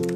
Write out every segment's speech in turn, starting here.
Hey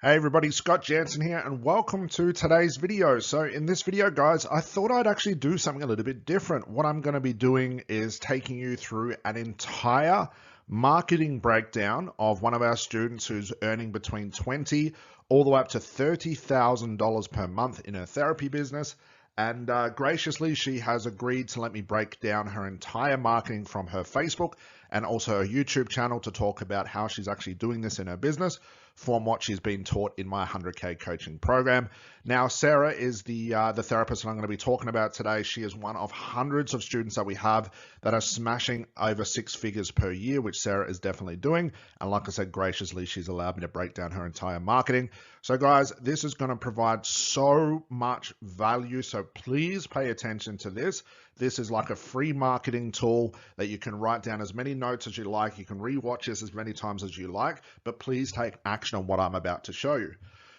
everybody, Scott Jansen here and welcome to today's video. So in this video guys, I thought I'd actually do something a little bit different. What I'm going to be doing is taking you through an entire marketing breakdown of one of our students who's earning between $20,000 all the way up to $30,000 per month in her therapy business. And graciously, she has agreed to let me break down her entire marketing from her Facebook and also her YouTube channel to talk about how she's actually doing this in her business from what she's been taught in my 100K coaching program. Now, Sarah is the therapist that I'm going to be talking about today. She is one of hundreds of students that we have that are smashing over 6 figures per year, which Sarah is definitely doing. And like I said, graciously, she's allowed me to break down her entire marketing. So guys, this is going to provide so much value. So please pay attention to this. This is like a free marketing tool that you can write down as many notes as you like. You can rewatch this as many times as you like, but please take action on what I'm about to show you.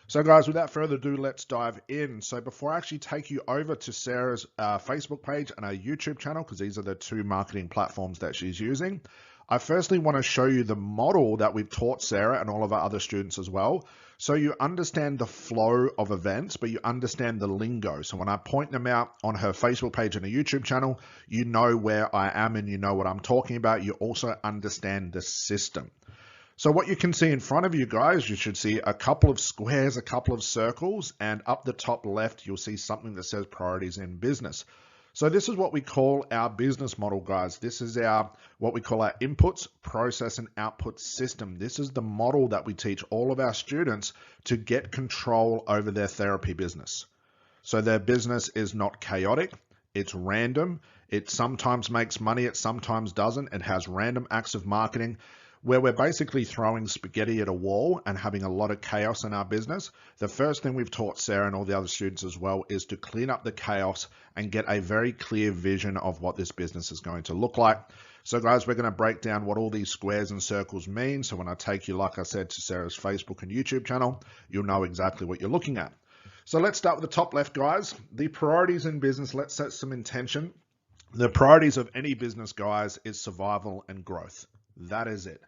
So guys, without further ado, let's dive in. So before I actually take you over to Sarah's Facebook page and our YouTube channel, because these are the two marketing platforms that she's using, I firstly want to show you the model that we've taught Sarah and all of our other students as well. So you understand the flow of events, but you understand the lingo. So when I point them out on her Facebook page and her YouTube channel, you know where I am and you know what I'm talking about. You also understand the system. So what you can see in front of you guys, you should see a couple of squares, a couple of circles, and up the top left, you'll see something that says priorities in business. So this is what we call our business model, guys. This is what we call our inputs, process, and output system. This is the model that we teach all of our students to get control over their therapy business. So their business is not chaotic. It's random. It sometimes makes money. It sometimes doesn't. It has random acts of marketing where we're basically throwing spaghetti at a wall and having a lot of chaos in our business. The first thing we've taught Sarah and all the other students as well is to clean up the chaos and get a very clear vision of what this business is going to look like. So guys, we're going to break down what all these squares and circles mean. So when I take you, like I said, to Sarah's Facebook and YouTube channel, you'll know exactly what you're looking at. So let's start with the top left, guys. The priorities in business, let's set some intention. The priorities of any business, guys, is survival and growth. That is it.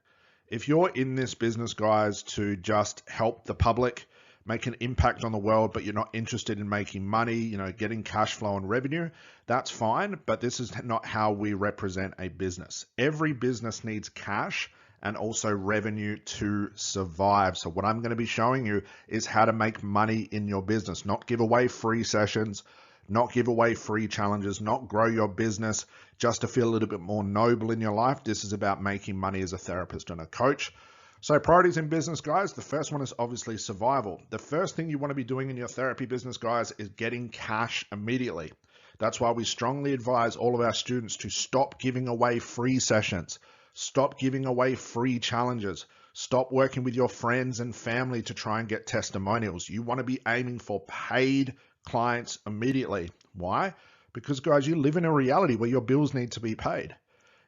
If you're in this business, guys, to just help the public, make an impact on the world, but you're not interested in making money, getting cash flow and revenue, that's fine. But this is not how we represent a business. Every business needs cash and also revenue to survive. So what I'm going to be showing you is how to make money in your business, not give away free sessions, not give away free challenges, not grow your business just to feel a little bit more noble in your life. This is about making money as a therapist and a coach. So priorities in business, guys, the first one is obviously survival. The first thing you want to be doing in your therapy business, guys, is getting cash immediately. That's why we strongly advise all of our students to stop giving away free sessions, stop giving away free challenges, stop working with your friends and family to try and get testimonials. You want to be aiming for paid clients immediately. Why? Because guys, you live in a reality where your bills need to be paid.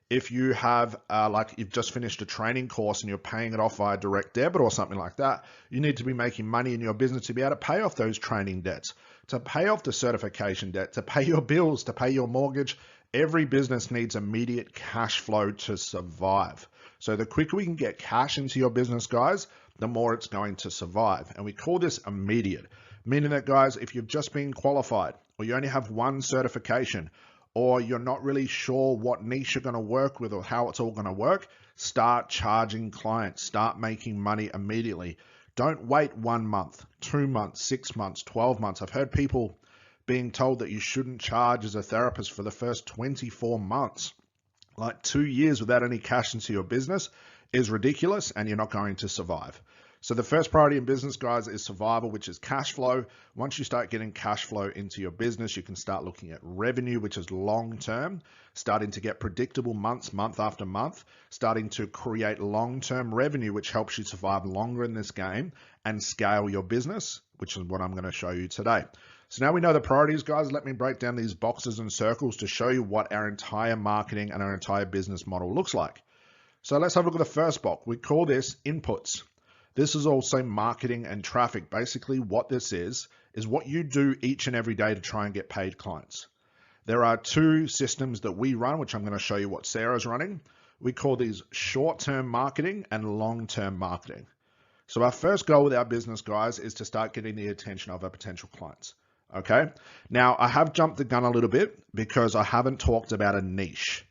If you have like you've just finished a training course and you're paying it off via direct debit or something like that, you need to be making money in your business to be able to pay off those training debts, to pay off the certification debt, to pay your bills, to pay your mortgage. Every business needs immediate cash flow to survive. So the quicker we can get cash into your business, guys, the more it's going to survive. And we call this immediate. Meaning that, guys, if you've just been qualified or you only have one certification or you're not really sure what niche you're going to work with or how it's all going to work, start charging clients, start making money immediately. Don't wait 1 month, 2 months, 6 months, 12 months. I've heard people being told that you shouldn't charge as a therapist for the first 24 months. Like 2 years without any cash into your business is ridiculous and you're not going to survive. So the first priority in business, guys, is survival, which is cash flow. Once you start getting cash flow into your business, you can start looking at revenue, which is long-term, starting to get predictable month after month, starting to create long-term revenue, which helps you survive longer in this game and scale your business, which is what I'm going to show you today. So now we know the priorities, guys. Let me break down these boxes and circles to show you what our entire marketing and our entire business model looks like. So let's have a look at the first box. We call this inputs. This is also marketing and traffic. Basically what this is what you do each and every day to try and get paid clients. There are two systems that we run, which I'm going to show you what Sarah's running. We call these short-term marketing and long-term marketing. So our first goal with our business, guys, is to start getting the attention of our potential clients. Okay. Now, I have jumped the gun a little bit because I haven't talked about a niche.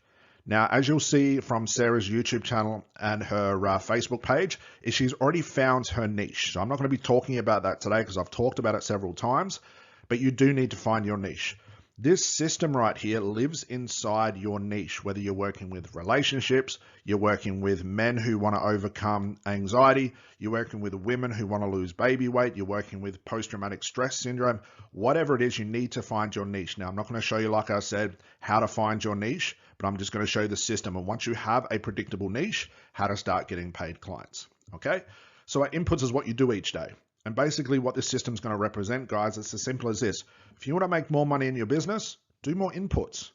Now, as you'll see from Sarah's YouTube channel and her Facebook page, is she's already found her niche. So I'm not going to be talking about that today because I've talked about it several times, but you do need to find your niche. This system right here lives inside your niche, whether you're working with relationships, you're working with men who want to overcome anxiety, you're working with women who want to lose baby weight, you're working with post-traumatic stress syndrome, whatever it is, you need to find your niche. Now, I'm not going to show you, like I said, how to find your niche, but I'm just going to show you the system. And once you have a predictable niche, how to start getting paid clients. Okay. So our inputs is what you do each day. And basically what this system is going to represent, guys, it's as simple as this. If you want to make more money in your business, do more inputs,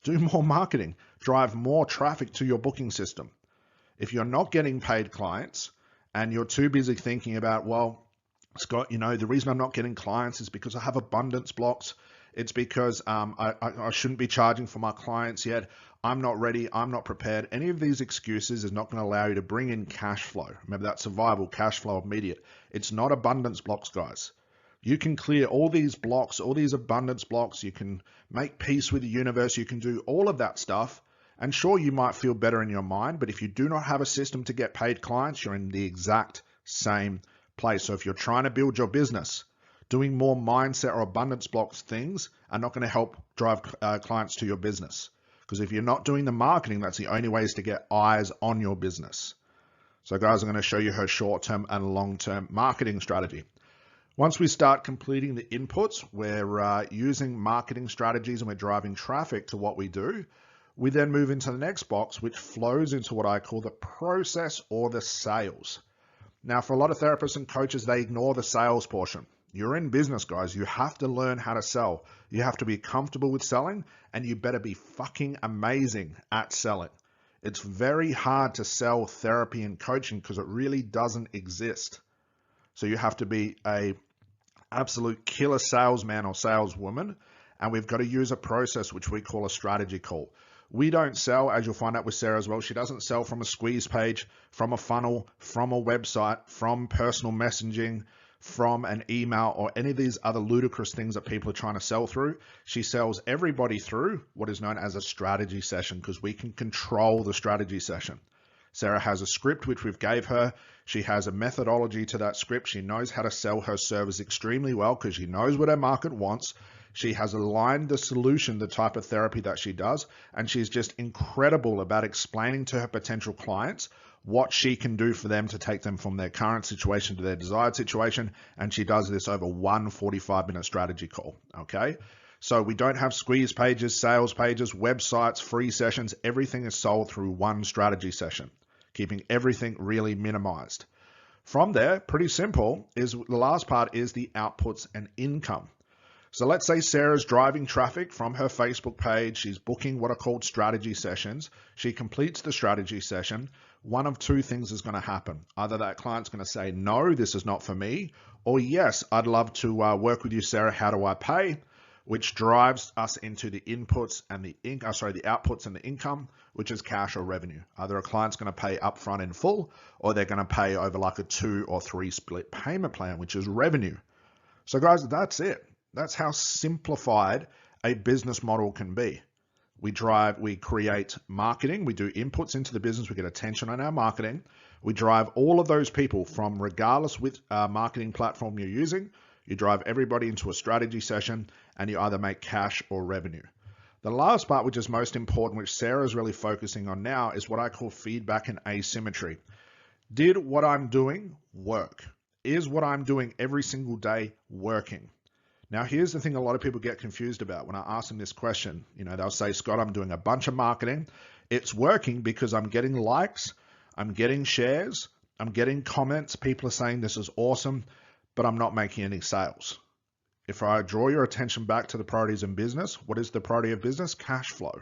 do more marketing, drive more traffic to your booking system. If you're not getting paid clients and you're too busy thinking about, well, Scott, the reason I'm not getting clients is because I have abundance blocks. It's because I shouldn't be charging for my clients yet. I'm not ready. I'm not prepared. Any of these excuses is not going to allow you to bring in cash flow. Remember, that survival, cash flow, immediate. It's not abundance blocks, guys. You can clear all these blocks, all these abundance blocks. You can make peace with the universe. You can do all of that stuff. And sure, you might feel better in your mind, but if you do not have a system to get paid clients, you're in the exact same place. So if you're trying to build your business, doing more mindset or abundance blocks things are not going to help drive clients to your business. Because if you're not doing the marketing, that's the only way is to get eyes on your business. So guys, I'm going to show you her short-term and long-term marketing strategy. Once we start completing the inputs, we're using marketing strategies and we're driving traffic to what we do. We then move into the next box, which flows into what I call the process or the sales. Now, for a lot of therapists and coaches, they ignore the sales portion. You're in business, guys. You have to learn how to sell. You have to be comfortable with selling, and you better be fucking amazing at selling. It's very hard to sell therapy and coaching because it really doesn't exist. So you have to be a absolute killer salesman or saleswoman, and we've got to use a process which we call a strategy call. We don't sell, as you'll find out with Sarah as well, she doesn't sell from a squeeze page, from a funnel, from a website, from personal messaging, from an email, or any of these other ludicrous things that people are trying to sell through. She sells everybody through what is known as a strategy session because we can control the strategy session. Sarah has a script which we've gave her. She has a methodology to that script. She knows how to sell her service extremely well because she knows what her market wants. She has aligned the solution, the type of therapy that she does, and she's just incredible about explaining to her potential clients what she can do for them to take them from their current situation to their desired situation. And she does this over one 45-minute strategy call. Okay. So we don't have squeeze pages, sales pages, websites, free sessions. Everything is sold through one strategy session, keeping everything really minimized. From there, pretty simple, is the last part is the outputs and income. So let's say Sarah's driving traffic from her Facebook page. She's booking what are called strategy sessions. She completes the strategy session. One of two things is going to happen. Either that client's going to say, no, this is not for me, or yes, I'd love to work with you, Sarah. How do I pay? Which drives us into the inputs and the outputs and the income, which is cash or revenue. Either a client's going to pay upfront in full, or they're going to pay over like a 2 or 3 split payment plan, which is revenue. So guys, that's it. That's how simplified a business model can be. We create marketing, we do inputs into the business, we get attention on our marketing. We drive all of those people from, regardless which marketing platform you're using, you drive everybody into a strategy session and you either make cash or revenue. The last part, which is most important, which Sarah's really focusing on now, is what I call feedback and asymmetry. Did what I'm doing work? Is what I'm doing every single day working? Now, here's the thing a lot of people get confused about when I ask them this question. They'll say, Scott, I'm doing a bunch of marketing. It's working because I'm getting likes, I'm getting shares, I'm getting comments. People are saying this is awesome, but I'm not making any sales. If I draw your attention back to the priorities in business, what is the priority of business? Cash flow.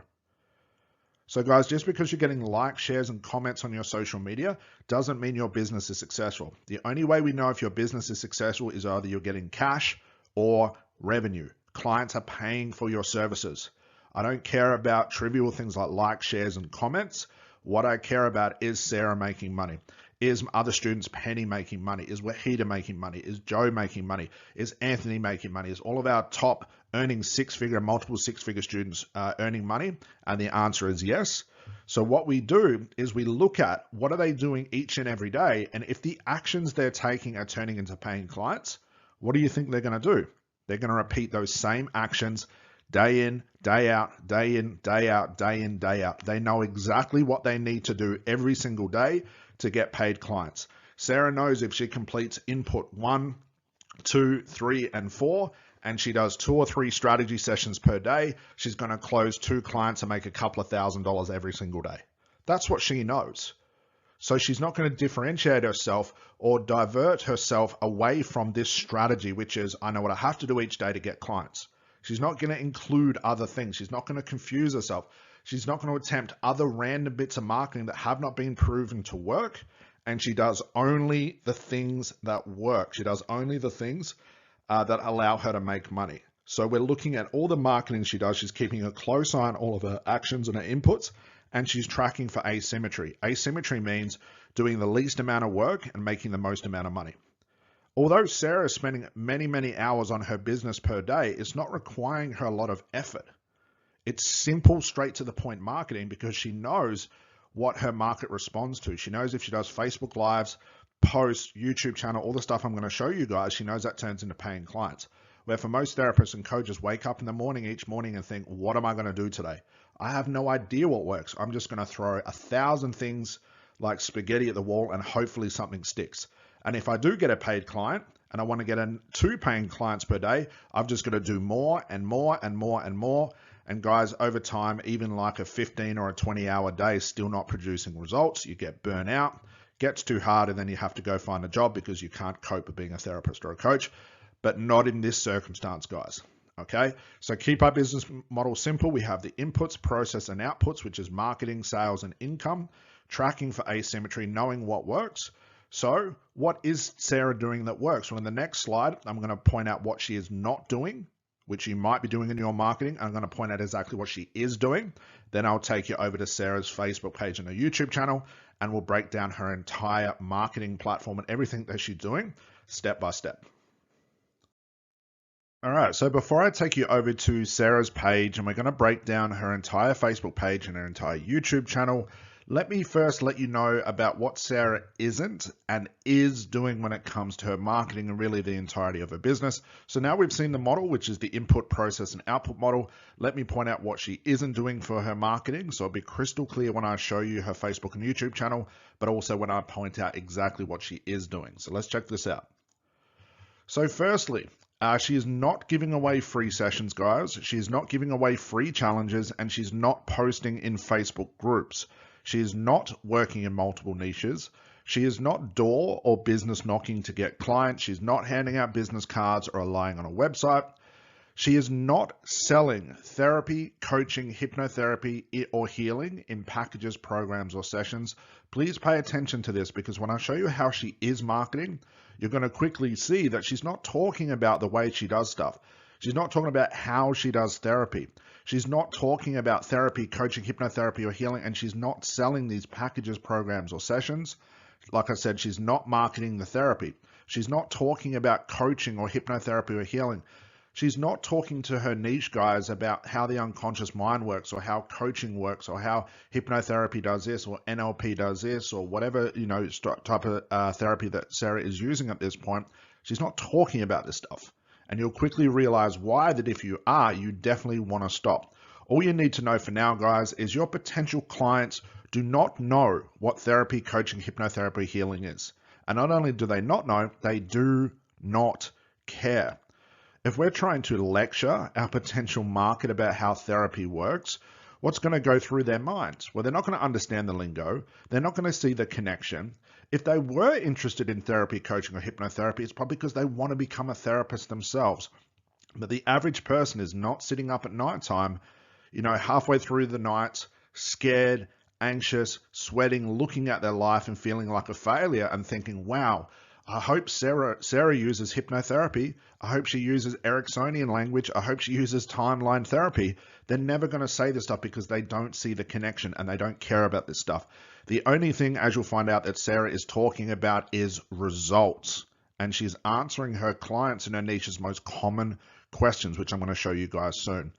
So guys, just because you're getting likes, shares, and comments on your social media doesn't mean your business is successful. The only way we know if your business is successful is either you're getting cash or revenue. Clients are paying for your services. I don't care about trivial things like likes, shares, and comments. What I care about is Sarah making money. Is other students Penny making money? Is Wahida making money? Is Joe making money? Is Anthony making money? Is all of our top earning multiple six-figure students earning money? And the answer is yes. So what we do is we look at what are they doing each and every day, and if the actions they're taking are turning into paying clients, what do you think they're going to do? They're going to repeat those same actions day in, day out, day in, day out, day in, day out. They know exactly what they need to do every single day to get paid clients. Sarah knows if she completes input 1, 2, 3, and 4, and she does 2 or 3 strategy sessions per day, she's going to close 2 clients and make a couple of $1,000s every single day. That's what she knows. So she's not going to differentiate herself or divert herself away from this strategy, which is, I know what I have to do each day to get clients. She's not going to include other things. She's not going to confuse herself. She's not going to attempt other random bits of marketing that have not been proven to work. And she does only the things that work. She does only the things that allow her to make money. So we're looking at all the marketing she does. She's keeping a close eye on all of her actions and her inputs, and she's tracking for asymmetry. Asymmetry means doing the least amount of work and making the most amount of money. Although Sarah is spending many, many hours on her business per day, it's not requiring her a lot of effort. It's simple, straight to the point marketing because she knows what her market responds to. She knows if she does Facebook Lives, posts, YouTube channel, all the stuff I'm going to show you guys, she knows that turns into paying clients. Where for most therapists and coaches wake up in the morning each morning and think, what am I going to do today? I have no idea what works. I'm just going to throw 1,000 things like spaghetti at the wall and hopefully something sticks. And if I do get a paid client and I want to get 2 paying clients per day, I've just got to do more and more and more and more. And guys, over time, even like a 15 or a 20-hour day is still not producing results. You get burnt out, gets too hard, and then you have to go find a job because you can't cope with being a therapist or a coach. But not in this circumstance, guys. Okay, so keep our business model simple. We have the inputs, process, and outputs, which is marketing, sales, and income, tracking for asymmetry, knowing what works. So what is Sarah doing that works? Well, in the next slide, I'm going to point out what she is not doing, which you might be doing in your marketing. I'm going to point out exactly what she is doing. Then I'll take you over to Sarah's Facebook page and her YouTube channel, and we'll break down her entire marketing platform and everything that she's doing step by step. All right, so before I take you over to Sarah's page, and we're going to break down her entire Facebook page and her entire YouTube channel, let me first let you know about what Sarah isn't and is doing when it comes to her marketing and really the entirety of her business. So now we've seen the model, which is the input, process, and output model. Let me point out what she isn't doing for her marketing. So it'll be crystal clear when I show you her Facebook and YouTube channel, but also when I point out exactly what she is doing. So let's check this out. So firstly, she is not giving away free sessions, guys. She is not giving away free challenges, and she's not posting in Facebook groups. She is not working in multiple niches. She is not door or business knocking to get clients. She's not handing out business cards or relying on a website. She is not selling therapy, coaching, hypnotherapy, or healing in packages, programs, or sessions. Please pay attention to this because when I show you how she is marketing, you're going to quickly see that she's not talking about the way she does stuff. She's not talking about how she does therapy. She's not talking about therapy, coaching, hypnotherapy, or healing, and she's not selling these packages, programs, or sessions. Like I said, she's not marketing the therapy. She's not talking about coaching or hypnotherapy or healing. She's not talking to her niche guys about how the unconscious mind works or how coaching works or how hypnotherapy does this or NLP does this or whatever, type of therapy that Sarah is using at this point. She's not talking about this stuff. And you'll quickly realize why that if you are, you definitely want to stop. All you need to know for now, guys, is your potential clients do not know what therapy, coaching, hypnotherapy, healing is. And not only do they not know, they do not care. If we're trying to lecture our potential market about how therapy works, what's going to go through their minds? Well, they're not going to understand the lingo. They're not going to see the connection. If they were interested in therapy, coaching, or hypnotherapy, it's probably because they want to become a therapist themselves. But the average person is not sitting up at nighttime, halfway through the night, scared, anxious, sweating, looking at their life and feeling like a failure and thinking, wow, I hope Sarah uses hypnotherapy. I hope she uses Ericksonian language. I hope she uses timeline therapy. They're never going to say this stuff because they don't see the connection and they don't care about this stuff. The only thing, as you'll find out, that Sarah is talking about is results. And she's answering her clients in her niche's most common questions, which I'm going to show you guys soon.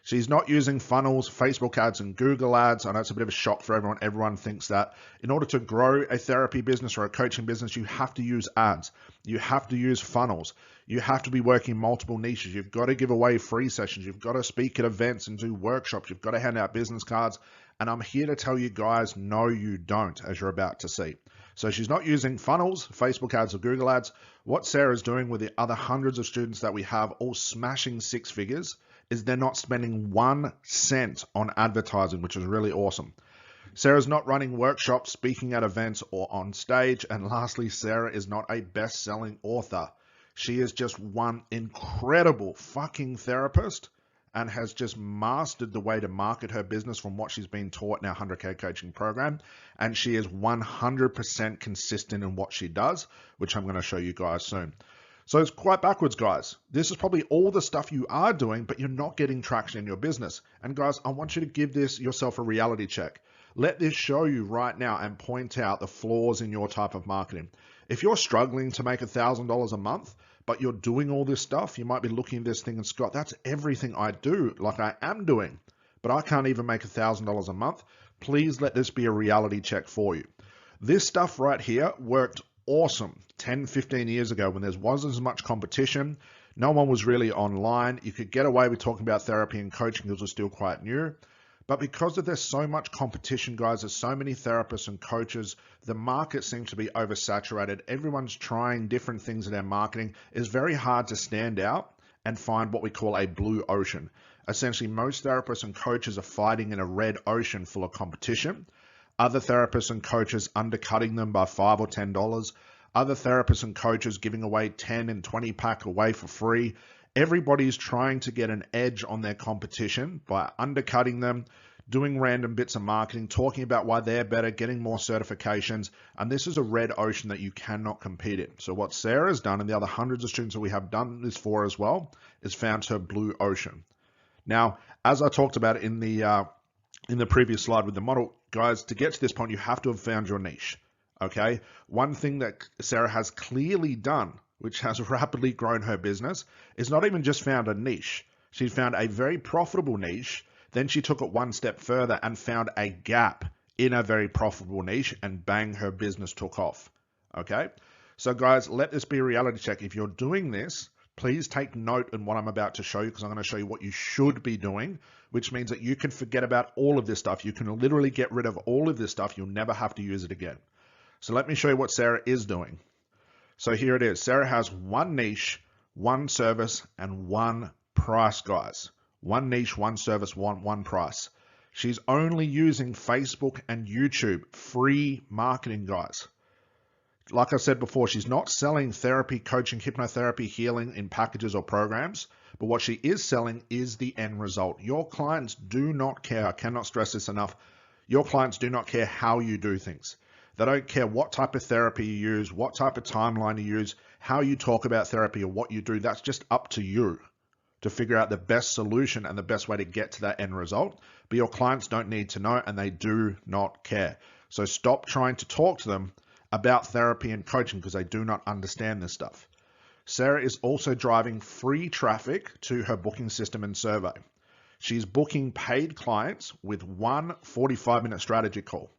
She's not using funnels, Facebook ads, and Google ads. I know it's a bit of a shock for everyone. Everyone thinks that in order to grow a therapy business or a coaching business, you have to use ads. You have to use funnels. You have to be working multiple niches. You've got to give away free sessions. You've got to speak at events and do workshops. You've got to hand out business cards. And I'm here to tell you guys, no, you don't, as you're about to see. So she's not using funnels, Facebook ads, or Google ads. What Sarah's doing with the other hundreds of students that we have all smashing six figures is they're not spending 1 cent on advertising, which is really awesome. Sarah's not running workshops, speaking at events, or on stage. And lastly, Sarah is not a best-selling author. She is just one incredible fucking therapist and has just mastered the way to market her business from what she's been taught in our 100K coaching program. And she is 100% consistent in what she does, which I'm going to show you guys soon. So it's quite backwards, guys. This is probably all the stuff you are doing, but you're not getting traction in your business. And guys, I want you to give this yourself a reality check. Let this show you right now and point out the flaws in your type of marketing. If you're struggling to make $1,000 a month, but you're doing all this stuff, you might be looking at this thing and Scott, that's everything I do, like I am doing, but I can't even make $1,000 a month. Please let this be a reality check for you. This stuff right here worked awesome 10, 15 years ago when there wasn't as much competition. No one was really online. You could get away with talking about therapy and coaching because it was still quite new. But because there's so much competition, guys, there's so many therapists and coaches, the market seems to be oversaturated. Everyone's trying different things in their marketing. It's very hard to stand out and find what we call a blue ocean. Essentially, most therapists and coaches are fighting in a red ocean full of competition. Other therapists and coaches undercutting them by $5 or $10. Other therapists and coaches giving away 10 and 20 pack away for free. Everybody's trying to get an edge on their competition by undercutting them, doing random bits of marketing, talking about why they're better, getting more certifications. And this is a red ocean that you cannot compete in. So what Sarah's done, and the other hundreds of students that we have done this for as well, is found her blue ocean. Now, as I talked about in the previous slide with the model, guys, to get to this point, you have to have found your niche. Okay. One thing that Sarah has clearly done, which has rapidly grown her business, is not even just found a niche. She found a very profitable niche. Then she took it one step further and found a gap in a very profitable niche, and bang, her business took off. Okay. So guys, let this be a reality check. If you're doing this, please take note in what I'm about to show you, because I'm going to show you what you should be doing, which means that you can forget about all of this stuff. You can literally get rid of all of this stuff. You'll never have to use it again. So let me show you what Sarah is doing. So here it is. Sarah has one niche, one service, and one price, guys. One niche, one service, one price. She's only using Facebook and YouTube, free marketing, guys. Like I said before, she's not selling therapy, coaching, hypnotherapy, healing in packages or programs, but what she is selling is the end result. Your clients do not care. I cannot stress this enough. Your clients do not care how you do things. They don't care what type of therapy you use, what type of timeline you use, how you talk about therapy or what you do. That's just up to you to figure out the best solution and the best way to get to that end result. But your clients don't need to know, and they do not care. So stop trying to talk to them about therapy and coaching because they do not understand this stuff. Sarah is also driving free traffic to her booking system and survey. She's booking paid clients with one 45-minute strategy call,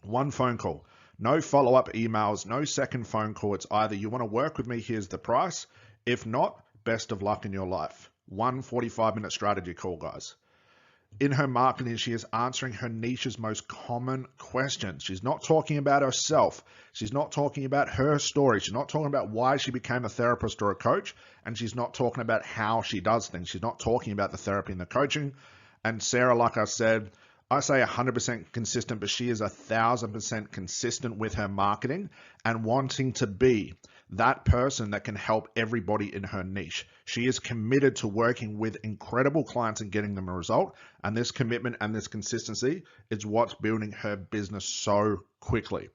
one phone call. No follow-up emails, no second phone call. It's either you want to work with me, here's the price. If not, best of luck in your life. One 45-minute strategy call, guys. In her marketing, she is answering her niche's most common questions. She's not talking about herself. She's not talking about her story. She's not talking about why she became a therapist or a coach. And she's not talking about how she does things. She's not talking about the therapy and the coaching. And Sarah, like I said, I say 100% consistent, but she is 1,000% consistent with her marketing and wanting to be that person that can help everybody in her niche. She is committed to working with incredible clients and getting them a result. And this commitment and this consistency is what's building her business so quickly.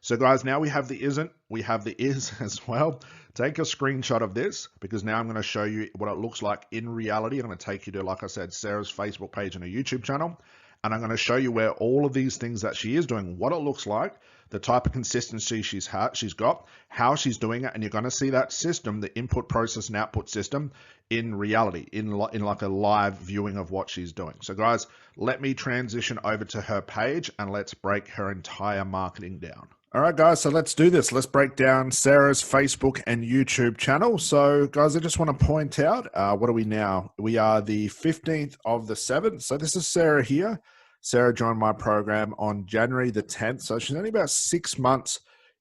So guys, now we have the isn't, we have the is as well. Take a screenshot of this because now I'm going to show you what it looks like in reality. I'm going to take you to, like I said, Sarah's Facebook page and her YouTube channel. And I'm going to show you where all of these things that she is doing, what it looks like, the type of consistency she's got, how she's doing it, and you're going to see that system, the input, process, and output system, in reality, in like a live viewing of what she's doing. So guys, let me transition over to her page and let's break her entire marketing down. All right, guys, so let's do this. Let's break down Sarah's Facebook and YouTube channel. So, guys, I just want to point out, what are we now? We are the 15th of the 7th. So this is Sarah here. Sarah joined my program on January the 10th. So she's only about 6 months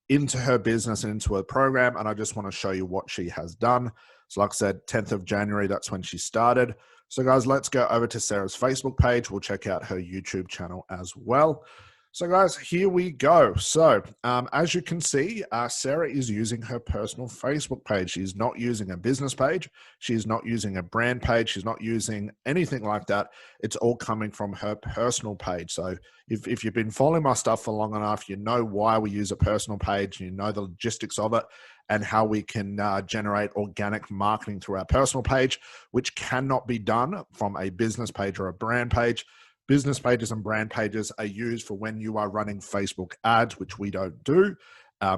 into her business and into her program. And I just want to show you what she has done. So like I said, 10th of January, that's when she started. So guys, let's go over to Sarah's Facebook page. We'll check out her YouTube channel as well. So guys, here we go. So as you can see, Sarah is using her personal Facebook page. She's not using a business page. She's not using a brand page. She's not using anything like that. It's all coming from her personal page. So if you've been following my stuff for long enough, you know why we use a personal page. You know the logistics of it and how we can generate organic marketing through our personal page, which cannot be done from a business page or a brand page. Business pages and brand pages are used for when you are running Facebook ads, which we don't do.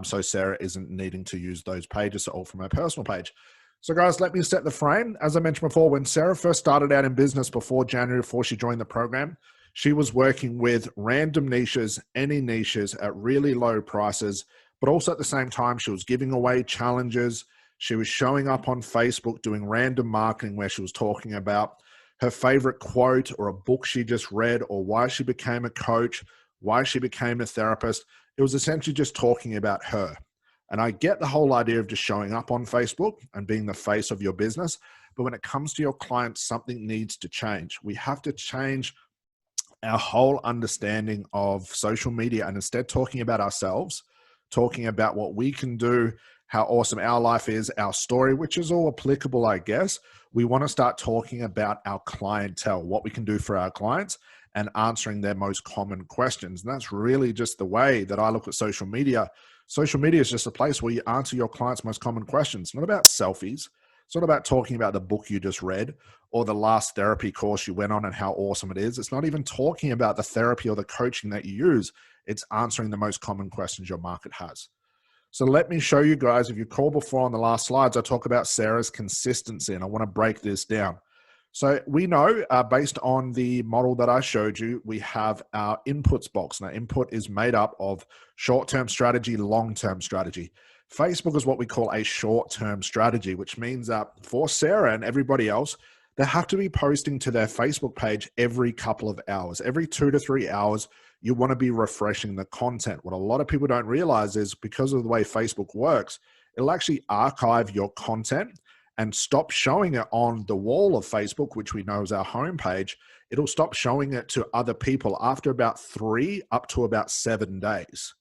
So Sarah isn't needing to use those pages, so all from her personal page. So guys, let me set the frame. As I mentioned before, when Sarah first started out in business before January, before she joined the program, she was working with random niches, any niches at really low prices, but also at the same time, she was giving away challenges. She was showing up on Facebook doing random marketing where she was talking about her favorite quote or a book she just read or why she became a coach, why she became a therapist. It was essentially just talking about her. And I get the whole idea of just showing up on Facebook and being the face of your business. But when it comes to your clients, something needs to change. We have to change our whole understanding of social media and instead talking about ourselves, talking about what we can do, how awesome our life is, our story, which is all applicable, I guess. We want to start talking about our clientele, what we can do for our clients and answering their most common questions. And that's really just the way that I look at social media. Social media is just a place where you answer your clients' most common questions. It's not about selfies. It's not about talking about the book you just read or the last therapy course you went on and how awesome it is. It's not even talking about the therapy or the coaching that you use. It's answering the most common questions your market has. So let me show you guys, if you recall before on the last slides, I talk about Sarah's consistency and I want to break this down. So we know based on the model that I showed you, we have our inputs box. Now input is made up of short-term strategy, long-term strategy. Facebook is what we call a short-term strategy, which means that for Sarah and everybody else, they have to be posting to their Facebook page every couple of hours, every 2 to 3 hours. You want to be refreshing the content. What a lot of people don't realize is because of the way Facebook works, it'll actually archive your content and stop showing it on the wall of Facebook, which we know is our homepage. It'll stop showing it to other people after about 3 up to about 7 days.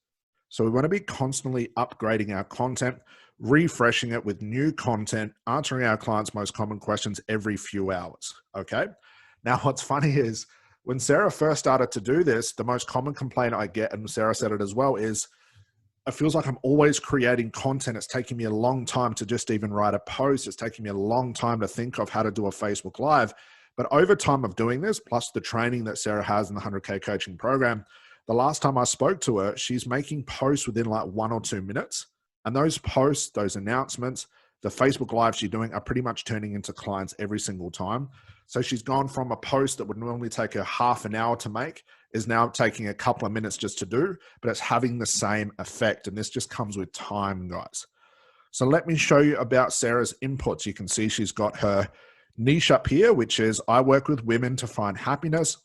So we want to be constantly upgrading our content, refreshing it with new content, answering our clients' most common questions every few hours. Okay. Now, what's funny is, when Sarah first started to do this, the most common complaint I get, and Sarah said it as well, is it feels like I'm always creating content. It's taking me a long time to just even write a post. It's taking me a long time to think of how to do a Facebook Live. But over time of doing this, plus the training that Sarah has in the 100K coaching program, the last time I spoke to her, she's making posts within like 1 or 2 minutes. And those posts, those announcements, the Facebook Live she's doing are pretty much turning into clients every single time. So she's gone from a post that would normally take her half an hour to make is now taking a couple of minutes just to do, but it's having the same effect. And this just comes with time, guys. So let me show you about Sarah's inputs. You can see she's got her niche up here, which is I work with women to find happiness,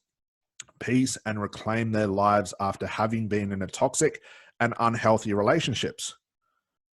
peace, and reclaim their lives after having been in a toxic and unhealthy relationships.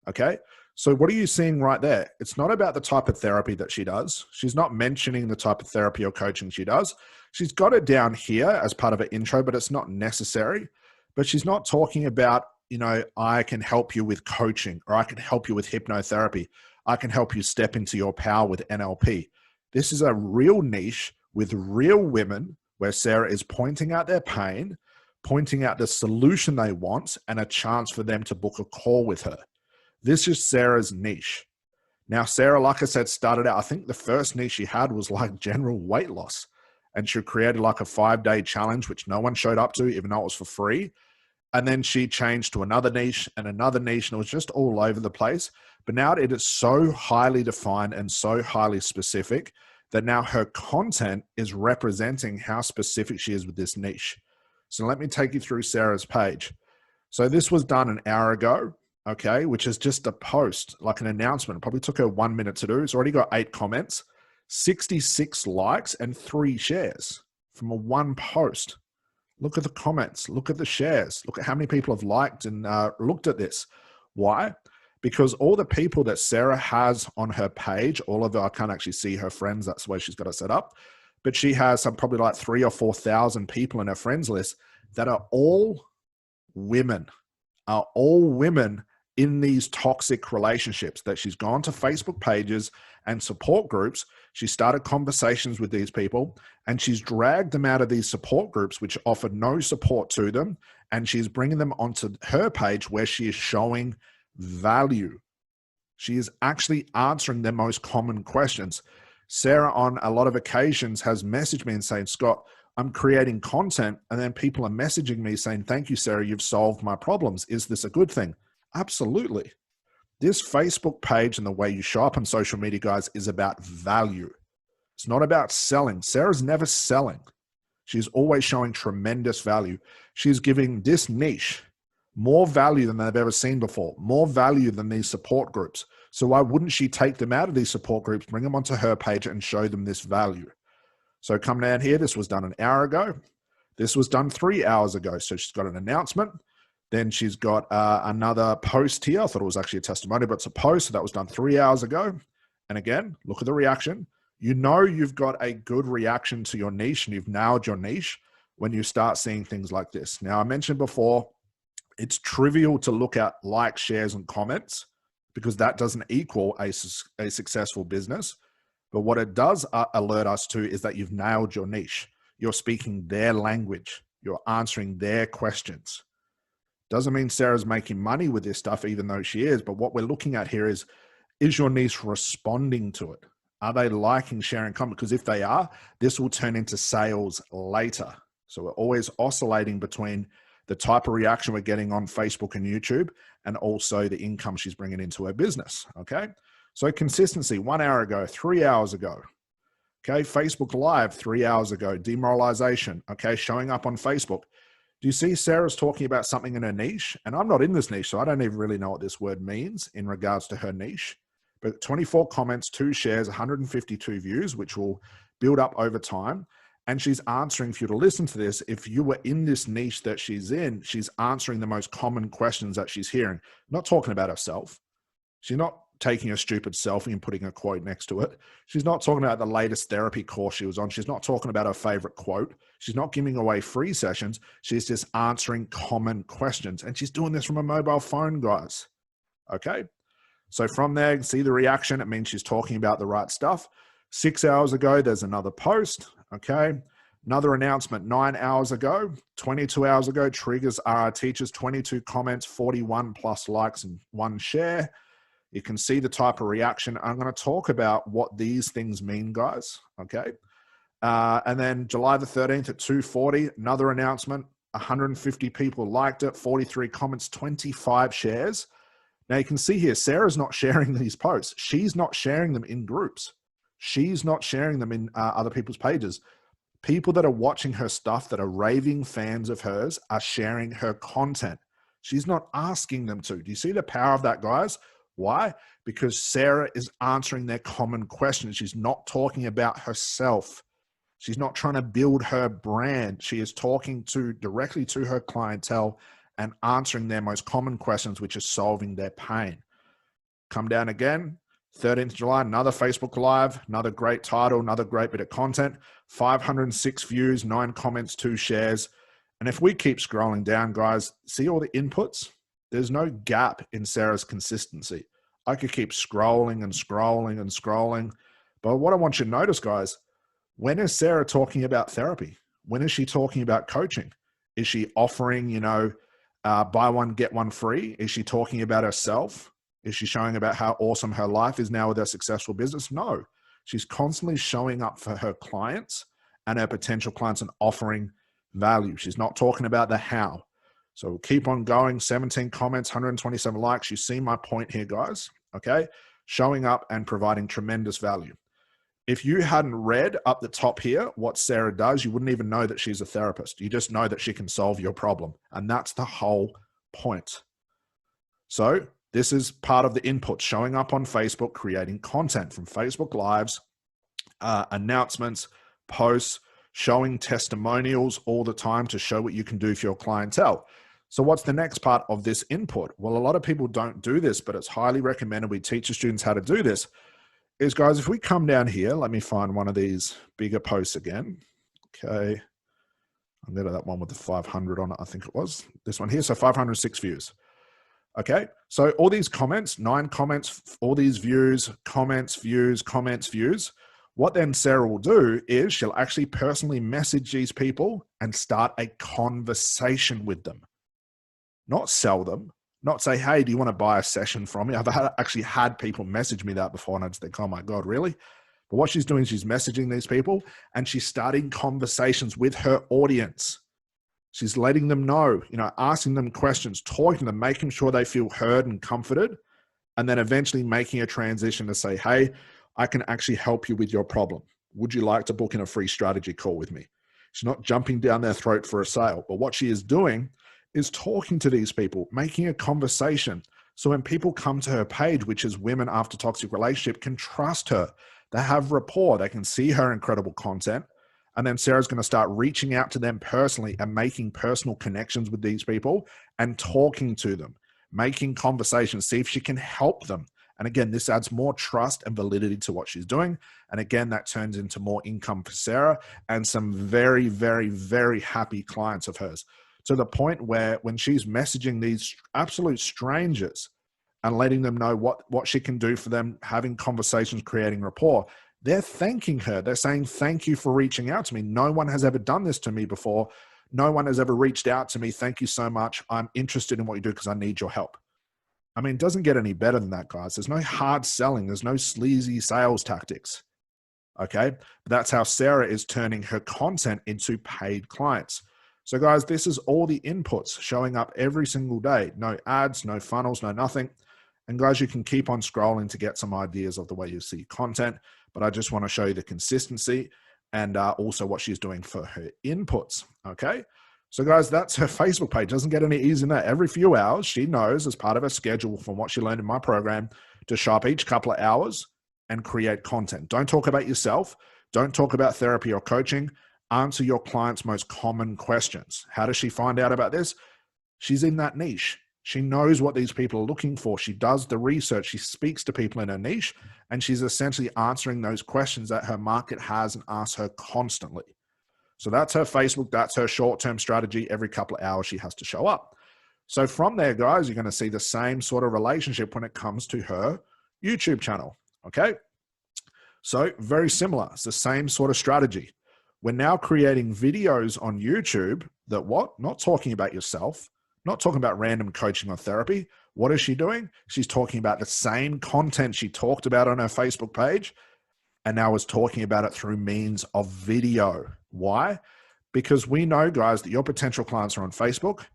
Okay. So what are you seeing right there? It's not about the type of therapy that she does. She's not mentioning the type of therapy or coaching she does. She's got it down here as part of her intro, but it's not necessary. But she's not talking about, you know, I can help you with coaching, or I can help you with hypnotherapy. I can help you step into your power with NLP. This is a real niche with real women where Sarah is pointing out their pain, pointing out the solution they want and a chance for them to book a call with her. This is Sarah's niche. Now, Sarah, like I said, started out, I think the first niche she had was like general weight loss. And she created like a 5-day challenge, which no one showed up to, even though it was for free. And then she changed to another niche, and it was just all over the place. But now it is so highly defined and so highly specific that now her content is representing how specific she is with this niche. So let me take you through Sarah's page. So this was done an hour ago, okay, which is just a post, like an announcement. It probably took her 1 minute to do. It's already got 8 comments, 66 likes, and 3 shares from a one post. Look at the comments, look at the shares, look at how many people have liked and looked at this. Why? Because all the people that Sarah has on her page, all of them, I can't actually see her friends, that's the way she's got it set up, but she has some probably like 3,000 or 4,000 people in her friends list that are all women in these toxic relationships, that she's gone to Facebook pages and support groups. She started conversations with these people and she's dragged them out of these support groups, which offer no support to them. And she's bringing them onto her page where she is showing value. She is actually answering their most common questions. Sarah, on a lot of occasions, has messaged me and saying, Scott, I'm creating content. And then people are messaging me saying, thank you, Sarah, you've solved my problems. Is this a good thing? Absolutely. This Facebook page and the way you show up on social media, guys, is about value. It's not about selling. Sarah's never selling. She's always showing tremendous value. She's giving this niche more value than they've ever seen before, more value than these support groups. So why wouldn't she take them out of these support groups, bring them onto her page and show them this value? So come down here. This was done an hour ago. This was done 3 hours ago. So she's got an announcement. Then she's got another post here. I thought it was actually a testimony, but it's a post. So that was done 3 hours ago. And again, look at the reaction. You know you've got a good reaction to your niche and you've nailed your niche when you start seeing things like this. Now, I mentioned before, it's trivial to look at likes, shares, and comments because that doesn't equal a successful business. But what it does alert us to is that you've nailed your niche. You're speaking their language. You're answering their questions. Doesn't mean Sarah's making money with this stuff, even though she is. But what we're looking at here is your niche responding to it? Are they liking, sharing, comment? Because if they are, this will turn into sales later. So we're always oscillating between the type of reaction we're getting on Facebook and YouTube and also the income she's bringing into her business, okay? So consistency, 1 hour ago, 3 hours ago, okay? Facebook Live, 3 hours ago, demoralization, okay? Showing up on Facebook. Do you see Sarah's talking about something in her niche? And I'm not in this niche, so I don't even really know what this word means in regards to her niche. But 24 comments, 2 shares, 152 views, which will build up over time. And she's answering, if you were to listen to this, if you were in this niche that she's in, she's answering the most common questions that she's hearing. Not talking about herself. She's not taking a stupid selfie and putting a quote next to it. She's not talking about the latest therapy course she was on. She's not talking about her favorite quote. She's not giving away free sessions. She's just answering common questions. And she's doing this from a mobile phone, guys. Okay? So from there, see the reaction. It means she's talking about the right stuff. 6 hours ago, there's another post. Okay. Another announcement 9 hours ago, 22 hours ago, triggers are our teachers, 22 comments, 41 plus likes and 1 share. You can see the type of reaction. I'm going to talk about what these things mean, guys. Okay. And then July the 13th at 2:40, another announcement, 150 people liked it, 43 comments, 25 shares. Now you can see here, Sarah's not sharing these posts. She's not sharing them in groups. She's not sharing them in other people's pages. People that are watching her stuff, that are raving fans of hers, are sharing her content. She's not asking them to. Do you see the power of that, guys? Why? Because Sarah is answering their common questions. She's not talking about herself. She's not trying to build her brand. She is talking directly to her clientele and answering their most common questions, which is solving their pain. Come down again, 13th July, another Facebook Live, another great title, another great bit of content, 506 views, 9 comments, 2 shares. And if we keep scrolling down, guys, see all the inputs? There's no gap in Sarah's consistency. I could keep scrolling and scrolling and scrolling. But what I want you to notice, guys, when is Sarah talking about therapy? When is she talking about coaching? Is she offering, buy one, get one free? Is she talking about herself? Is she showing about how awesome her life is now with her successful business? No. She's constantly showing up for her clients and her potential clients and offering value. She's not talking about the how. So we'll keep on going. 17 comments, 127 likes. You see my point here, guys. Okay. Showing up and providing tremendous value. If you hadn't read up the top here what Sarah does, you wouldn't even know that she's a therapist. You just know that she can solve your problem. And that's the whole point. So this is part of the input, showing up on Facebook, creating content from Facebook Lives, announcements, posts, showing testimonials all the time to show what you can do for your clientele. So what's the next part of this input? Well, a lot of people don't do this, but it's highly recommended we teach the students how to do this. Is, guys, if we come down here, let me find one of these bigger posts again. Okay. I'm going to that one with the 500 on it, I think it was. This one here, so 506 views. Okay, so all these comments, 9 comments, all these views, comments, views, comments, views. What then Sarah will do is she'll actually personally message these people and start a conversation with them. Not sell them. Not say, hey, do you want to buy a session from me? I've actually had people message me that before, and I just think, oh my God, really? But what she's doing, she's messaging these people and she's starting conversations with her audience. She's letting them know, asking them questions, talking to them, making sure they feel heard and comforted, and then eventually making a transition to say, hey, I can actually help you with your problem. Would you like to book in a free strategy call with me? She's not jumping down their throat for a sale, but what she is doing is talking to these people, making a conversation. So when people come to her page, which is Women After Toxic Relationship, can trust her. They have rapport. They can see her incredible content. And then Sarah's going to start reaching out to them personally and making personal connections with these people and talking to them, making conversations, see if she can help them. And again, this adds more trust and validity to what she's doing. And again, that turns into more income for Sarah and some very, very, very happy clients of hers. To the point where when she's messaging these absolute strangers and letting them know what she can do for them, having conversations, creating rapport, they're thanking her. They're saying, thank you for reaching out to me. No one has ever done this to me before. No one has ever reached out to me. Thank you so much. I'm interested in what you do because I need your help. I mean, it doesn't get any better than that, guys. There's no hard selling. There's no sleazy sales tactics. Okay. But that's how Sarah is turning her content into paid clients. So guys, this is all the inputs showing up every single day. No ads, no funnels, no nothing. And guys, you can keep on scrolling to get some ideas of the way you see content, but I just want to show you the consistency and also what she's doing for her inputs, okay? So guys, that's her Facebook page. Doesn't get any easier than that. Every few hours, she knows as part of her schedule from what she learned in my program to show up each couple of hours and create content. Don't talk about yourself. Don't talk about therapy or coaching. Answer your clients' most common questions. How does she find out about this? She's in that niche. She knows what these people are looking for. She does the research. She speaks to people in her niche, and she's essentially answering those questions that her market has and asks her constantly. So that's her Facebook. That's her short-term strategy. Every couple of hours, she has to show up. So from there, guys, you're going to see the same sort of relationship when it comes to her YouTube channel. Okay. So very similar. It's the same sort of strategy. We're now creating videos on YouTube that what? Not talking about yourself, not talking about random coaching or therapy. What is she doing? She's talking about the same content she talked about on her Facebook page and now is talking about it through means of video. Why? Because we know, guys, that your potential clients are on Facebook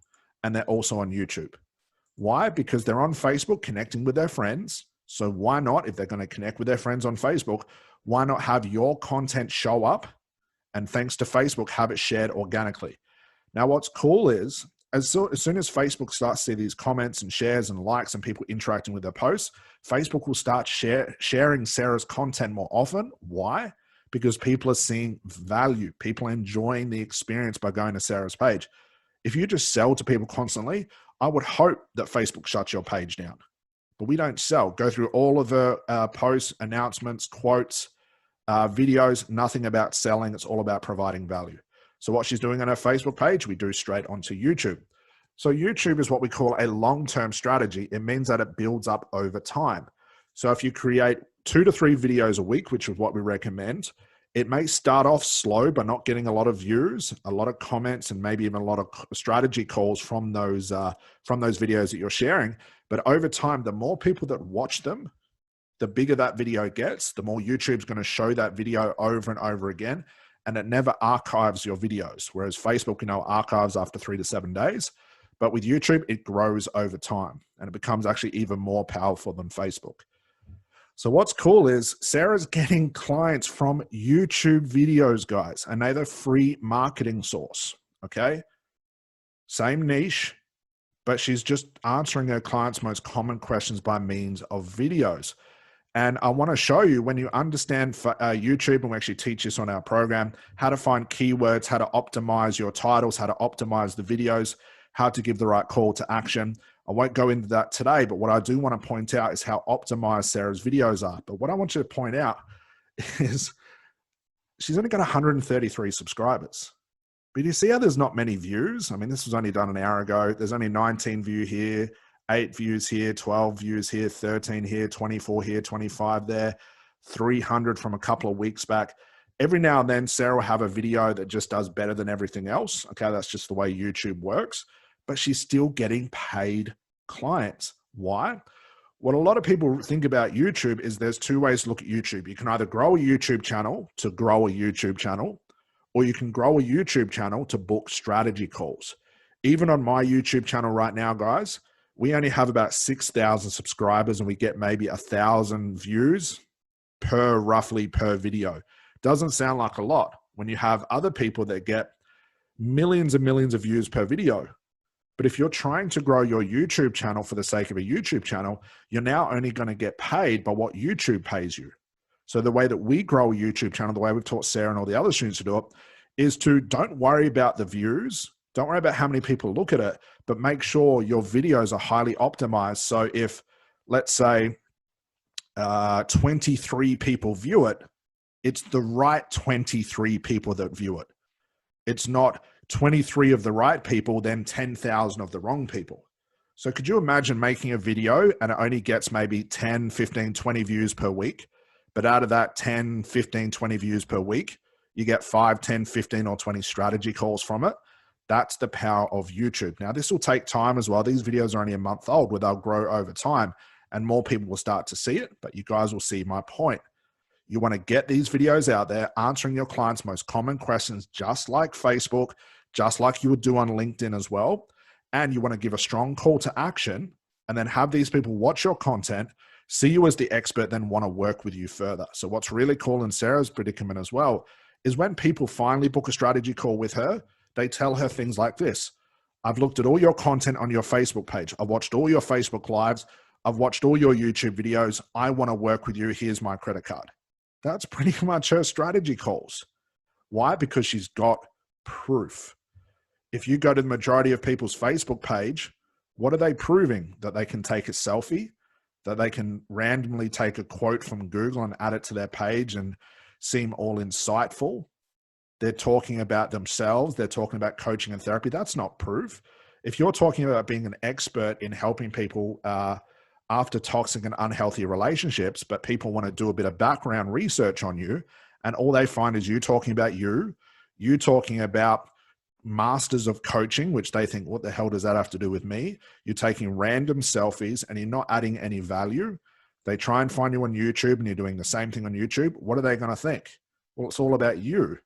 and they're also on YouTube. Why? Because they're on Facebook connecting with their friends. So why not, if they're going to connect with their friends on Facebook, why not have your content show up? And thanks to Facebook, have it shared organically. Now, what's cool is as soon as Facebook starts to see these comments and shares and likes and people interacting with their posts, Facebook will start sharing Sarah's content more often. Why? Because people are seeing value. People are enjoying the experience by going to Sarah's page. If you just sell to people constantly, I would hope that Facebook shuts your page down. But we don't sell. Go through all of the posts, announcements, quotes, videos, nothing about selling. It's all about providing value. So what she's doing on her Facebook page, we do straight onto YouTube. So YouTube is what we call a long-term strategy. It means that it builds up over time. So if you create 2 to 3 videos a week, which is what we recommend, It may start off slow by not getting a lot of views, a lot of comments, and maybe even a lot of strategy calls from those videos that you're sharing. But over time, the more people that watch them, the bigger that video gets, the more YouTube's going to show that video over and over again, and it never archives your videos. Whereas Facebook, archives after 3 to 7 days. But with YouTube, it grows over time, and it becomes actually even more powerful than Facebook. So what's cool is Sarah's getting clients from YouTube videos, guys, and they're the free marketing source, okay? Same niche, but she's just answering her clients' most common questions by means of videos. And I want to show you, when you understand YouTube, and we actually teach this on our program, how to find keywords, how to optimize your titles, how to optimize the videos, how to give the right call to action. I won't go into that today, but what I do want to point out is how optimized Sarah's videos are. But what I want you to point out is she's only got 133 subscribers. But you see how there's not many views? I mean, this was only done an hour ago. There's only 19 views here, 8 views here, 12 views here, 13 here, 24 here, 25 there, 300 from a couple of weeks back. Every now and then, Sarah will have a video that just does better than everything else. Okay, that's just the way YouTube works. But she's still getting paid clients. Why? What a lot of people think about YouTube is there's 2 ways to look at YouTube. You can either grow a YouTube channel to grow a YouTube channel, or you can grow a YouTube channel to book strategy calls. Even on my YouTube channel right now, guys, we only have about 6,000 subscribers, and we get maybe 1,000 views roughly per video. Doesn't sound like a lot when you have other people that get millions and millions of views per video. But if you're trying to grow your YouTube channel for the sake of a YouTube channel, you're now only going to get paid by what YouTube pays you. So the way that we grow a YouTube channel, the way we've taught Sarah and all the other students to do it, is to don't worry about the views. Don't worry about how many people look at it, but make sure your videos are highly optimized. So if, let's say, 23 people view it, it's the right 23 people that view it. It's not 23 of the right people, then 10,000 of the wrong people. So could you imagine making a video and it only gets maybe 10, 15, 20 views per week, but out of that 10, 15, 20 views per week, you get 5, 10, 15, or 20 strategy calls from it? That's the power of YouTube. Now, this will take time as well. These videos are only a month old, where they'll grow over time and more people will start to see it, but you guys will see my point. You want to get these videos out there, answering your clients' most common questions, just like Facebook, just like you would do on LinkedIn as well. And you want to give a strong call to action, and then have these people watch your content, see you as the expert, then want to work with you further. So what's really cool in Sarah's predicament as well is when people finally book a strategy call with her, they tell her things like this: I've looked at all your content on your Facebook page. I've watched all your Facebook lives. I've watched all your YouTube videos. I want to work with you. Here's my credit card. That's pretty much her strategy calls. Why? Because she's got proof. If you go to the majority of people's Facebook page, what are they proving? That they can take a selfie, that they can randomly take a quote from Google and add it to their page and seem all insightful. They're talking about themselves. They're talking about coaching and therapy. That's not proof. If you're talking about being an expert in helping people after toxic and unhealthy relationships, but people want to do a bit of background research on you, and all they find is you talking about you talking about masters of coaching, which they think, what the hell does that have to do with me? You're taking random selfies and you're not adding any value. They try and find you on YouTube and you're doing the same thing on YouTube. What are they going to think? Well, it's all about you.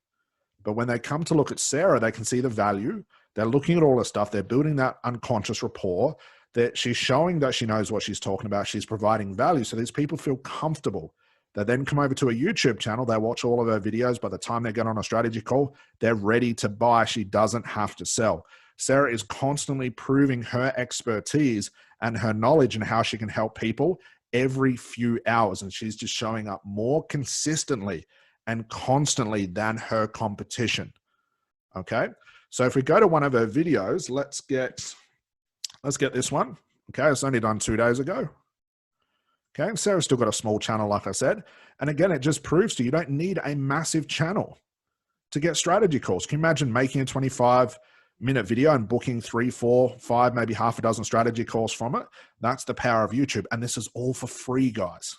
But when they come to look at Sarah, they can see the value. They're looking at all the stuff. They're building that unconscious rapport, that she's showing that she knows what she's talking about. She's providing value. So these people feel comfortable. They then come over to a YouTube channel. They watch all of her videos. By the time they get on a strategy call, they're ready to buy. She doesn't have to sell. Sarah is constantly proving her expertise and her knowledge and how she can help people every few hours. And she's just showing up more consistently and constantly than her competition. Okay. So if we go to one of her videos, let's get this one. Okay. It's only done 2 days ago. Okay, Sarah's still got a small channel, like I said. And again, it just proves to you don't need a massive channel to get strategy calls. Can you imagine making a 25-minute video and booking 3, 4, 5, maybe half a dozen strategy calls from it? That's the power of YouTube. And this is all for free, guys.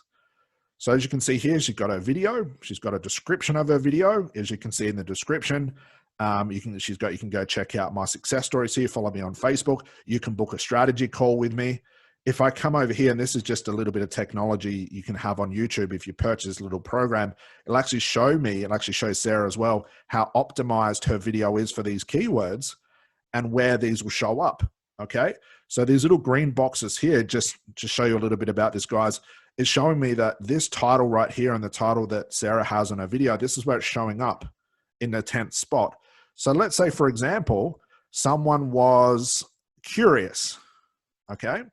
So as you can see here, she's got her video. She's got a description of her video. As you can see in the description, you can go check out my success stories here. Follow me on Facebook. You can book a strategy call with me. If I come over here, and this is just a little bit of technology you can have on YouTube. If you purchase a little program, it'll actually show me, it'll actually show Sarah as well, how optimized her video is for these keywords and where these will show up. Okay. So these little green boxes here, just to show you a little bit about this, guys, is showing me that this title right here and the title that Sarah has on her video, this is where it's showing up in the 10th spot. So let's say, for example, someone was curious. Okay.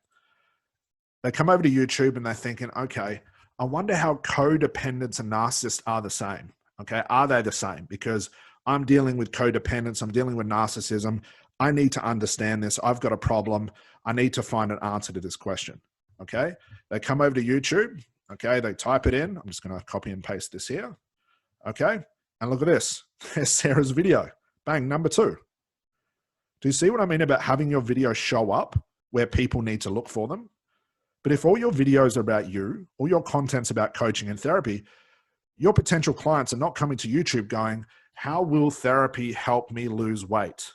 They come over to YouTube and they're thinking, okay, I wonder how codependents and narcissists are the same. Okay. Are they the same? Because I'm dealing with codependence. I'm dealing with narcissism. I need to understand this. I've got a problem. I need to find an answer to this question. Okay. They come over to YouTube. Okay. They type it in. I'm just going to copy and paste this here. Okay. And look at this. There's Sarah's video. Bang, number 2. Do you see what I mean about having your video show up where people need to look for them? But if all your videos are about you, all your content's about coaching and therapy, your potential clients are not coming to YouTube going, how will therapy help me lose weight?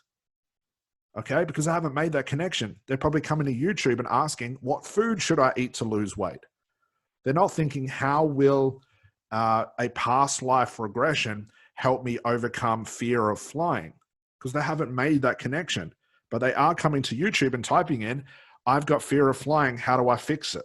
Okay, because they haven't made that connection. They're probably coming to YouTube and asking, what food should I eat to lose weight? They're not thinking, how will a past life regression help me overcome fear of flying? Because they haven't made that connection. But they are coming to YouTube and typing in, I've got fear of flying, how do I fix it?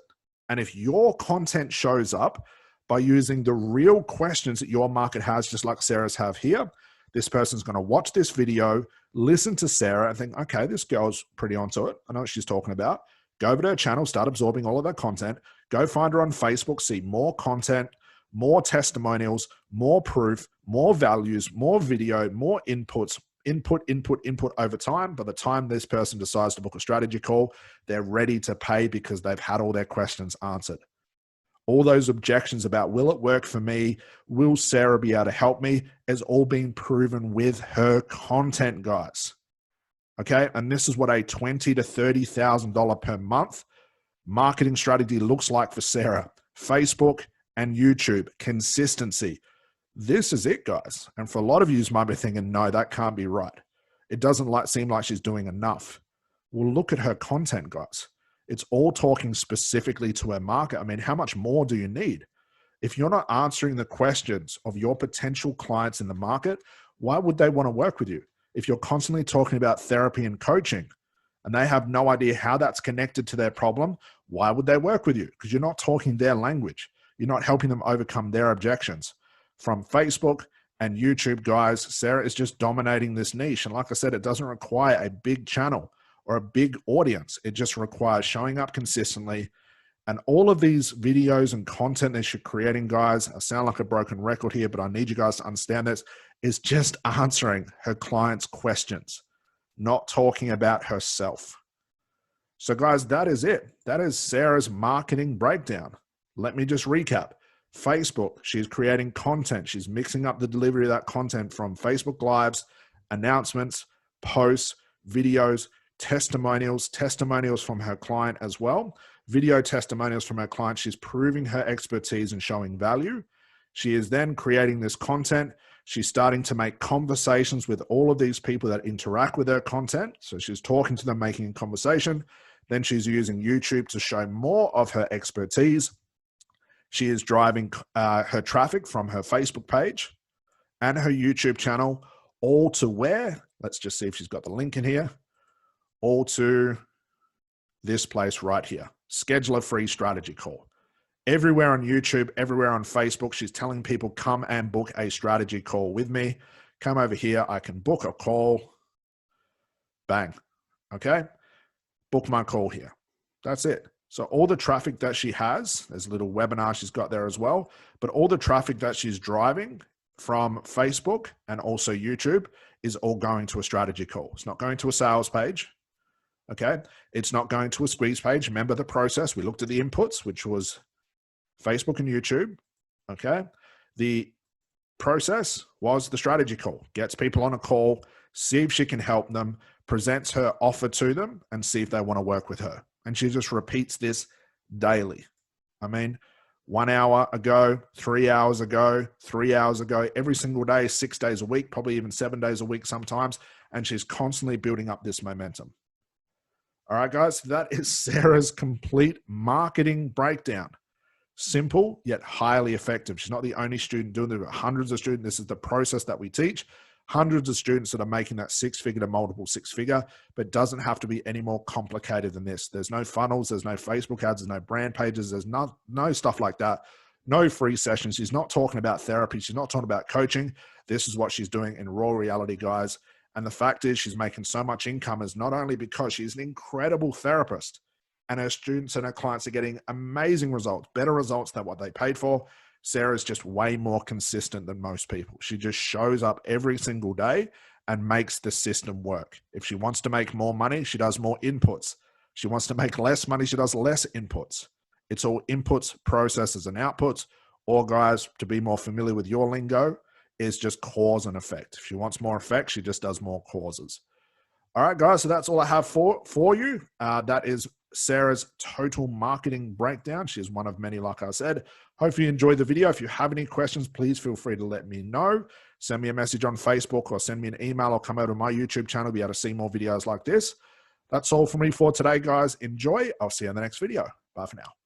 And if your content shows up by using the real questions that your market has, just like Sarah's have here, this person's going to watch this video, listen to Sarah and think, okay, this girl's pretty onto it. I know what she's talking about. Go over to her channel, start absorbing all of that content. Go find her on Facebook, see more content, more testimonials, more proof, more values, more video, more inputs, input over time. By the time this person decides to book a strategy call, they're ready to pay because they've had all their questions answered. All those objections about, will it work for me? Will Sarah be able to help me? Is all being proven with her content, guys. Okay. And this is what a $20,000 to $30,000 per month marketing strategy looks like for Sarah. Facebook and YouTube, consistency. This is it, guys. And for a lot of you might be thinking, no, that can't be right. It doesn't seem like she's doing enough. Well, look at her content, guys. It's all talking specifically to her market. I mean, how much more do you need? If you're not answering the questions of your potential clients in the market, why would they want to work with you? If you're constantly talking about therapy and coaching and they have no idea how that's connected to their problem, why would they work with you? Because you're not talking their language. You're not helping them overcome their objections. From Facebook and YouTube, guys, Sarah is just dominating this niche. And like I said, it doesn't require a big channel or a big audience. It just requires showing up consistently. And all of these videos and content that you're creating, guys, I sound like a broken record here, but I need you guys to understand this, is just answering her clients' questions, not talking about herself. So guys, that is it. That is Sarah's marketing breakdown. Let me just recap. Facebook, she's creating content. She's mixing up the delivery of that content from Facebook Lives, announcements, posts, videos, testimonials from her client as well. Video testimonials from her client. She's proving her expertise and showing value. She is then creating this content. She's starting to make conversations with all of these people that interact with her content. So she's talking to them, making a conversation. Then she's using YouTube to show more of her expertise. She is driving her traffic from her Facebook page and her YouTube channel all to where? Let's just see if she's got the link in here. All to this place right here. Schedule a free strategy call. Everywhere on YouTube, everywhere on Facebook, she's telling people, come and book a strategy call with me. Come over here. I can book a call. Bang. Okay. Book my call here. That's it. So all the traffic that she has, there's a little webinar she's got there as well, but all the traffic that she's driving from Facebook and also YouTube is all going to a strategy call. It's not going to a sales page. Okay. It's not going to a squeeze page. Remember the process. We looked at the inputs, which was Facebook and YouTube. Okay. The process was the strategy call. Gets people on a call, see if she can help them, presents her offer to them, and see if they want to work with her. And she just repeats this daily. I mean, 1 hour ago, 3 hours ago, 3 hours ago, every single day, 6 days a week, probably even 7 days a week sometimes. And she's constantly building up this momentum. All right, guys, that is Sarah's complete marketing breakdown. Simple, yet highly effective. She's not the only student doing it, but hundreds of students. This is the process that we teach. Hundreds of students that are making that six-figure to multiple six-figure, but it doesn't have to be any more complicated than this. There's no funnels, there's no Facebook ads, there's no brand pages, there's no stuff like that. No free sessions. She's not talking about therapy. She's not talking about coaching. This is what she's doing in raw reality, guys. And the fact is she's making so much income is not only because she's an incredible therapist and her students and her clients are getting amazing results, better results than what they paid for. Sarah's just way more consistent than most people. She just shows up every single day and makes the system work. If she wants to make more money, she does more inputs. She wants to make less money, she does less inputs. It's all inputs, processes, and outputs. Or, guys, to be more familiar with your lingo, is just cause and effect. If she wants more effect, she just does more causes. All right, guys, so that's all I have for you. That is Sarah's total marketing breakdown. She's one of many, like I said. Hope you enjoyed the video. If you have any questions, please feel free to let me know. Send me a message on Facebook or send me an email or come over to my YouTube channel. Be able to see more videos like this. That's all for me for today, guys. Enjoy. I'll see you in the next video. Bye for now.